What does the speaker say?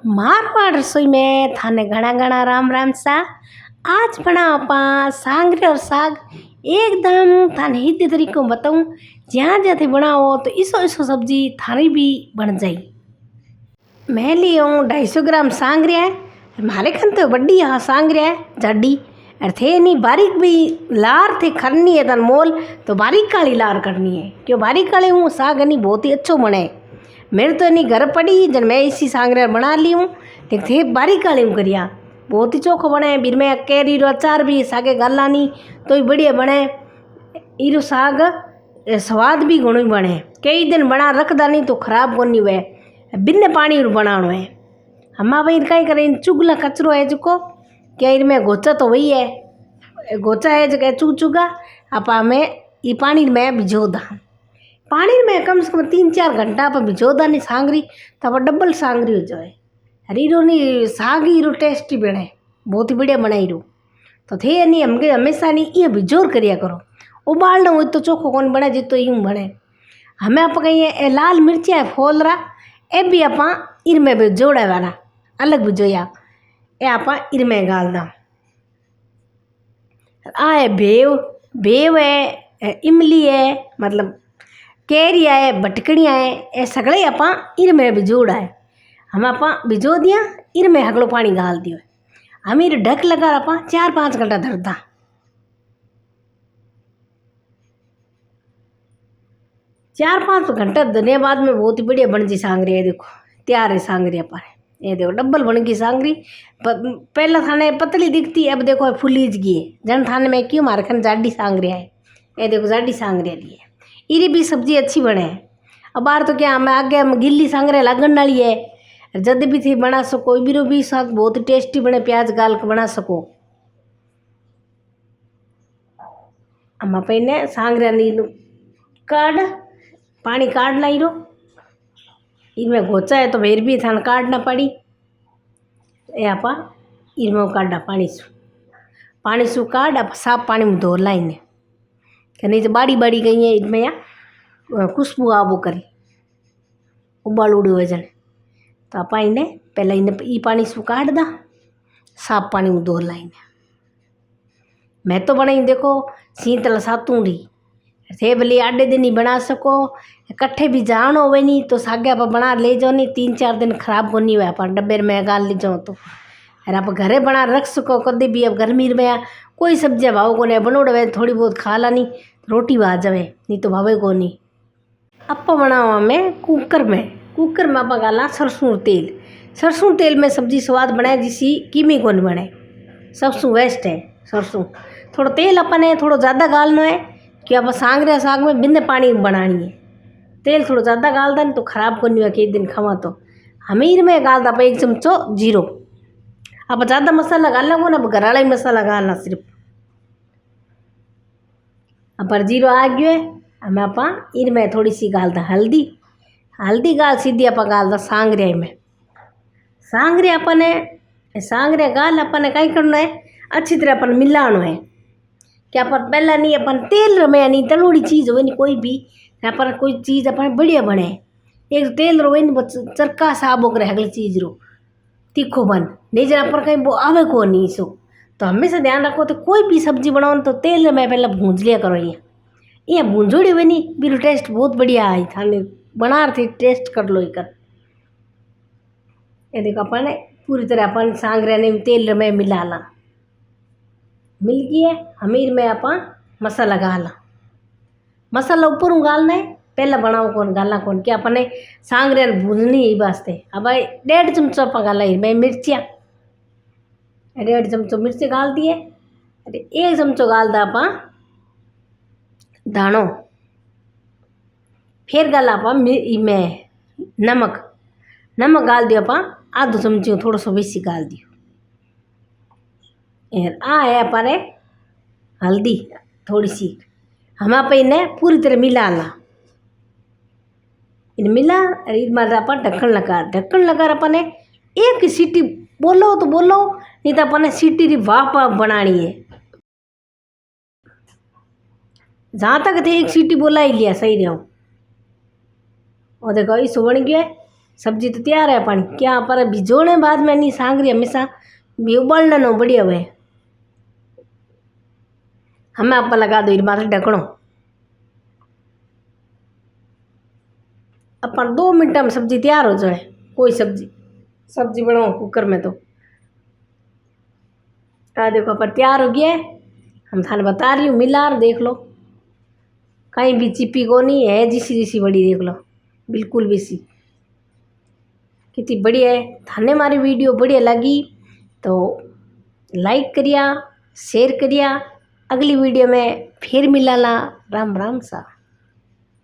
मारवाड़ रसोई में थाने घना घना राम राम सा। आज बना आपा सांगरे और साग एकदम थाने हिंदी तरीकों बताऊं। जहाँ जहाँ थे बनाओ तो इसो इसो सब्जी थारी भी बन जाई। मैं ली हूँ 250 ग्राम सांगरे है। हमारे खन तो बड्डी हाँ सांगरे है जाडी और थे नहीं बारीक भी लार थे करनी है तन मोल तो बारीक काली लार करनी है क्यों बारीक काली हूँ साग नहीं बहुत ही अच्छो बने। मेरे तो नहीं घर पड़ी जब मैं इसी सांगरे बना ली हूँ देख थे बारीक काली हूँ करिया बहुत ही चोखो बने। बिर में कैरी रो अचार भी सागे गालानी तो ही बढ़िया बने। इरो साग स्वाद भी घणो ही बने। कई दिन बना रखदा नहीं तो खराब कोनी हुए। बिन पानी बनानो है हमा भाई कहीं करें चुगला कचरो है जो क्या इनमें गोचा तो वही है गोचा है जो चुग चुगा आप हमें ये पानी में भिजो दा। पानी में कम से कम 3-4 घंटा आप भिजो दा नहीं सांगरी तब डबल सांगरी हो जाए। हीरो नहीं साग हीरो टेस्टी बने बहुत ही बढ़िया बनाई रो तो थे नहीं हम हमेशा नहीं ये भिजोर करिया करो। उबाल लो तो चोखो कौन बने जितो यूँ बने। हमें आप कहीं लाल मिर्चियाँ फोल रहा ए भी आप इनमें भिजोड़ा वाला अलग भिजोया ए आप इनमें गाल दा। है बेव बेव है इमली है मतलब कैरिया है भटकड़ियाँ है ये सगले आप इनमें भिजोड़ा है। हम आप भिजो दिया इनमें हगलो पानी गाल दियो। हम इर ढक लगा आप 4-5 घंटा धरदा। 4-5 घंटा धरने बाद में बहुत ही बढ़िया बन जी सांगरी है। देखो तैयार है सांगरी पर ये देखो डबल बन गई सांगरी। पहला थाने पतली दिखती अब देखो फुलीज गई है जन थाने में क्यों मारखन जाडी सांगरी है। ये देखो जाडी सांगरी ली है इरी भी सब्जी अच्छी बने है। अब बार तो क्या मैं आगे हम गिल्ली सांगरे लगन वाली है जद भी थी बना सको बीरो भी साग बहुत टेस्टी बने प्याज गाल के बना सको। हम पहले सांगरे नीलू काट पानी काट लाई रो इनमें घोचा है तो फिर भी थान काटना पड़ी ये आप इनमें काटा पानी सु काट आप साफ पानी में धो ला इन्हें कि नहीं तो बाड़ी बाड़ी गई है इनमें या खुशबू आबो करी उबाल उड़ी वजन तो आप इन्हें पहले इन्हें ई पानी सु काट दा साफ पानी में धो ला इन्हें। मैं तो बनाई देखो शीतल सातूंडी थे भले आधे दिन ही बना सको कट्ठे भी जान हो नहीं तो सागे आप बना ले जाओ नहीं 3-4 दिन खराब होनी हुआ आप डब्बे में गाल ले जाओ तो अरे आप घरे बना रख सको कभी भी। अब गर्मी में कोई सब्जियाँ भाव को नहीं बनोड़ वे थोड़ी बहुत खा ला नहीं रोटी आ जावे नहीं तो भावे को नहीं। आप बनाओ हमें कुकर में आप गाला सरसों तेल में सब्जी स्वाद बनाए जिसी कीमी को नहीं बने सरसों वेस्ट है। सरसों थोड़ा तेल अपने थोड़ा ज़्यादा गालना है कि आप सांगरे साग में बिंदे पानी बनानी है। तेल थोड़ा ज़्यादा गाल दा नहीं तो ख़राब करनी है कई दिन खावा तो हमीर में गाल दा 1 चमचो जीरो। आप ज़्यादा मसाला गाल लगो ना घर वाला ही मसाला गालना सिर्फ पर जीरो आ गयो है। हमें आप इनमें थोड़ी सी गाल दा हल्दी गाल सीधी आप गाल दा सांगरे में सांगरे अपने सांगरे गाल अपने कहीं करना है अच्छी तरह अपन मिलाना है क्या पर पहला नहीं अपन तेल में नहीं तलोड़ी चीज़ हो नहीं कोई भी यहाँ पर कोई चीज़ अपन बढ़िया बने एक तेल रो नहीं चरका साब हो अगली चीज़ रो तीखो बन नहीं जरा पर कहीं वो आवे को नहीं सो तो हमेशा ध्यान रखो तो कोई भी सब्जी बनाओ तो तेल में पहले भूंज लिया करो। ये भूंजोड़ी हुई नहीं बिल्कुल टेस्ट बहुत बढ़िया आई थाने बना रहे टेस्ट कर लो कर ये देखो अपन पूरी तरह अपन सांगरे ने तेल में मिला ला मिल गई है। हमीर में आप मसाला गाला मसाला ऊपर गालना है पहला बनाओ कौन गालना कौन क्या अपने सांगरे भूननी ही वास्ते। अब 1.5 चमचो आप गाला मैं मिर्चियाँ 1.5 चमचो मिर्ची गाल दिए। अरे 1 चमचो गाल दा आप दानो फिर गाला आप में नमक गाल दियो आप आधो चमचो थोड़ा सो बेसी गाल दियो। आ है पर हल्दी थोड़ी सी हम आप इन्हें पूरी तरह मिला ला इन मिला मार आप ढक्कन लगा अपने एक सीटी बोलो तो बोलो नहीं तो अपने सीटी की वाप बनानी है। जहाँ तक थे एक सीटी बोला ही लिया सही रहो और देखो इस बन गया सब्जी तो तैयार है पण क्या पर भिजोने बाद में नहीं सांगरी हमेशा भी उबालना नो बढ़िया हुए। हमें आप लगा दो माथे ढकणो अपन 2 मिनट में सब्जी तैयार हो जाए। कोई सब्जी बनाओ कुकर में तो देखो पर तैयार हो गया है। हम थाने बता रही हूँ मिला देख लो कहीं भी चिपी को नहीं है जिसी बड़ी देख लो बिल्कुल भी सी कितनी बढ़िया है। थाने हमारी वीडियो बढ़िया लगी तो लाइक करिया शेयर करिया। अगली वीडियो में फिर मिलाला। राम राम सा।